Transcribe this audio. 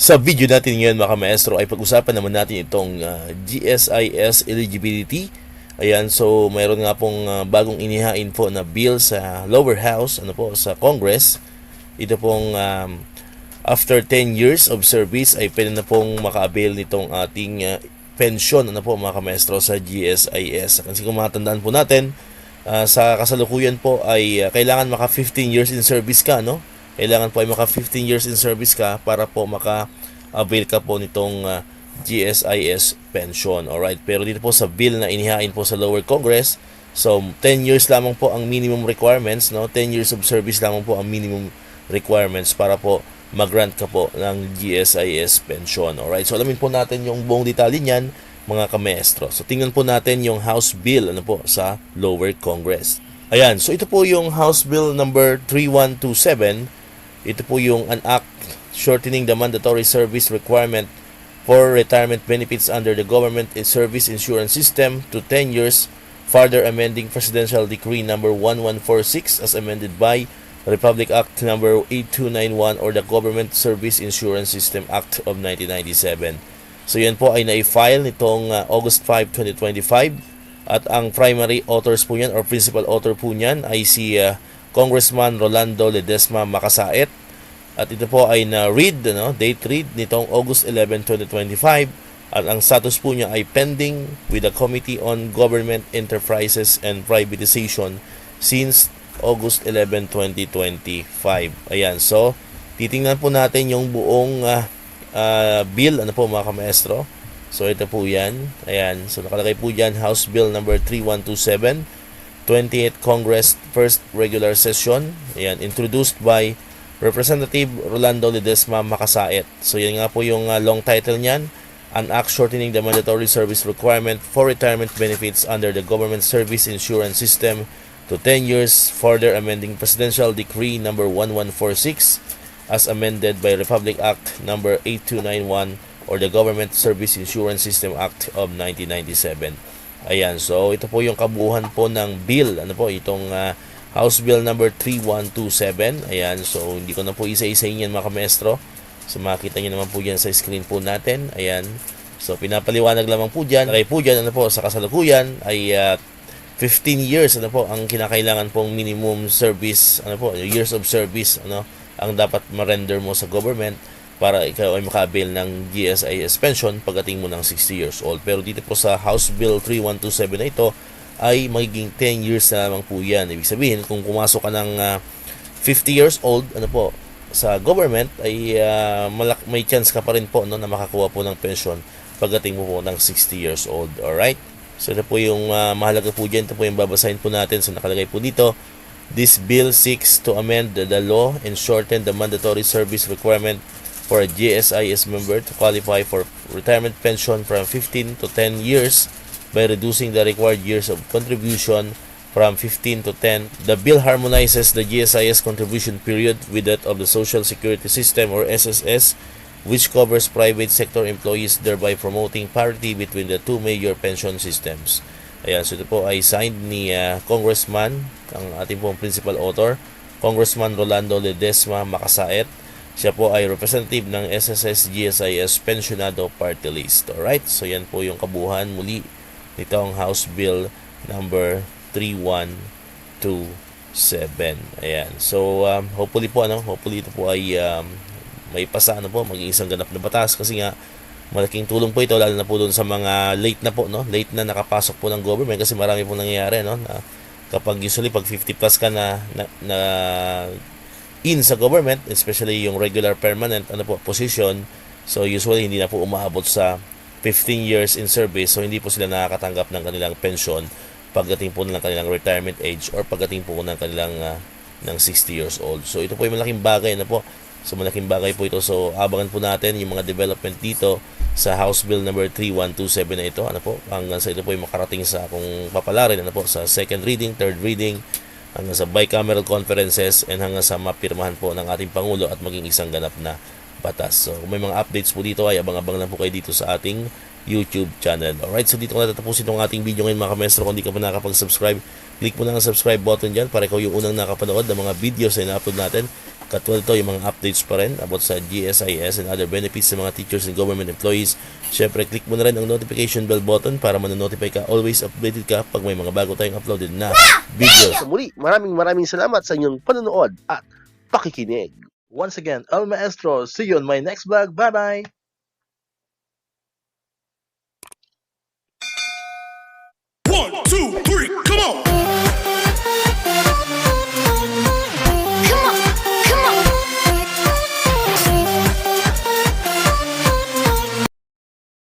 Sa video natin ngayon mga maestro ay pag-usapan naman natin itong GSIS eligibility. Ayan, so mayroon nga pong bagong inihain po na bill sa lower house, sa Congress. Ito pong after 10 years of service ay pwede na pong maka-avail nitong ating pensyon mga maestro sa GSIS. Kasi kung matandaan po natin, sa kasalukuyan po ay kailangan maka 15 years in service ka, no? Kailangan po ay maka 15 years in service ka para po maka-avail ka po nitong GSIS pension. Alright, pero dito po sa bill na inihain po sa lower Congress, so 10 years lamang po ang minimum requirements, no? 10 years of service lamang po ang minimum requirements para po mag-grant ka po ng GSIS pension. Alright, so alamin po natin yung buong detalye niyan mga kamaestro. So tingnan po natin yung House Bill sa lower Congress. Ayan, so ito po yung House Bill number 3127. Ito po yung an act shortening the mandatory service requirement for retirement benefits under the government service insurance system to 10 years, further amending Presidential Decree number 1146 as amended by Republic Act number 8291 or the Government Service Insurance System Act of 1997. So yan po ay na-file nitong August 5, 2025 at ang primary authors po yan or principal author po niyan ay si Congressman Rolando Ledesma Macasaet. At ito po ay na-read, date read nitong August 11, 2025. At ang status po niya ay pending with the Committee on Government Enterprises and Privatization since August 11, 2025. Ayan, so titingnan po natin yung buong bill, mga kamaestro. So ito po yan. Ayan, so nakalagay po dyan House Bill number 3127, 28th Congress First Regular Session. Ayan, introduced by Representative Rolando Ledesma Macasaet. So yan nga po yung long title niyan, an act shortening the mandatory service requirement for retirement benefits under the Government Service Insurance System to 10 years, further amending Presidential Decree number 1146 as amended by Republic Act number 8291 or the Government Service Insurance System Act of 1997. Ayan, so ito po yung kabuuan po ng bill, itong House Bill number 3127. Ayan, so hindi ko na po isa-isahin yan mga kamaestro. So makita nyo naman po yan sa screen po natin. Ayan, so pinapaliwanag lamang po dyan. Kaya po dyan, sa kasalukuyan ay 15 years, ang kinakailangan pong minimum service, years of service, ang dapat ma-render mo sa government para ikaw ay maka-avail ng GSIS pension pagdating mo ng 60 years old. Pero dito po sa House Bill 3127 na ito ay magiging 10 years na lamang po yan. Ibig sabihin, kung pumasok ka ng 50 years old sa government, ay may chance ka pa rin po na makakuha po ng pension pagdating mo po ng 60 years old. Alright? So ito po yung mahalaga po dyan. Ito po yung babasahin po natin. So nakalagay po dito, this bill seeks to amend the law and shorten the mandatory service requirement for a GSIS member to qualify for retirement pension from 15 to 10 years by reducing the required years of contribution from 15 to 10. The bill harmonizes the GSIS contribution period with that of the Social Security System or SSS, which covers private sector employees, thereby promoting parity between the two major pension systems. Ayan, so ito po ay signed ni Congressman, ang ating pong principal author, Congressman Rolando Ledesma Macasaet. Siya po ay representative ng SSS GSIS Pensionado Party List. Alright, so yan po yung kabuuan muli nitong House Bill number 3127. Ayan, so hopefully po, hopefully ito po ay may pasa, maging isang ganap na batas kasi nga malaking tulong po ito lalo na po doon sa mga late late na nakapasok po ng government kasi marami po nangyayari, na kapag usually pag 50 plus ka na in sa government, especially yung regular permanent position, so usually hindi na po umaabot sa 15 years in service, so hindi po sila nakakatanggap ng kanilang pension pagdating po ng kanilang retirement age or pagdating po ng kanilang ng 60 years old. So ito po yung malaking bagay so malaking bagay po ito. So abangan po natin yung mga development dito sa House Bill number 3127 na ito, hanggang sa ito po yung makarating sa kung papalarin sa second reading, third reading, hanggang sa bicameral conferences and hanggang sa mapirmahan po ng ating Pangulo at maging isang ganap na batas. So kung may mga updates po dito ay abang-abang lang po kayo dito sa ating YouTube channel. Alright, so dito ko natatapusin itong ating video ngayon mga kamestro. Kung di ka pa nakapag-subscribe, click mo na ang subscribe button dyan para ikaw yung unang nakapanood ng mga videos na ina-upload natin Katulad ito, yung mga updates pa rin about sa GSIS and other benefits sa mga teachers and government employees. Syempre, click mo na rin ang notification bell button para manonotify ka. Always updated ka pag may mga bago tayong uploaded na videos. Sa muli, maraming salamat sa inyong panonood at pakikinig. Once again, El Maestro. See you on my next vlog. Bye-bye! 1, 2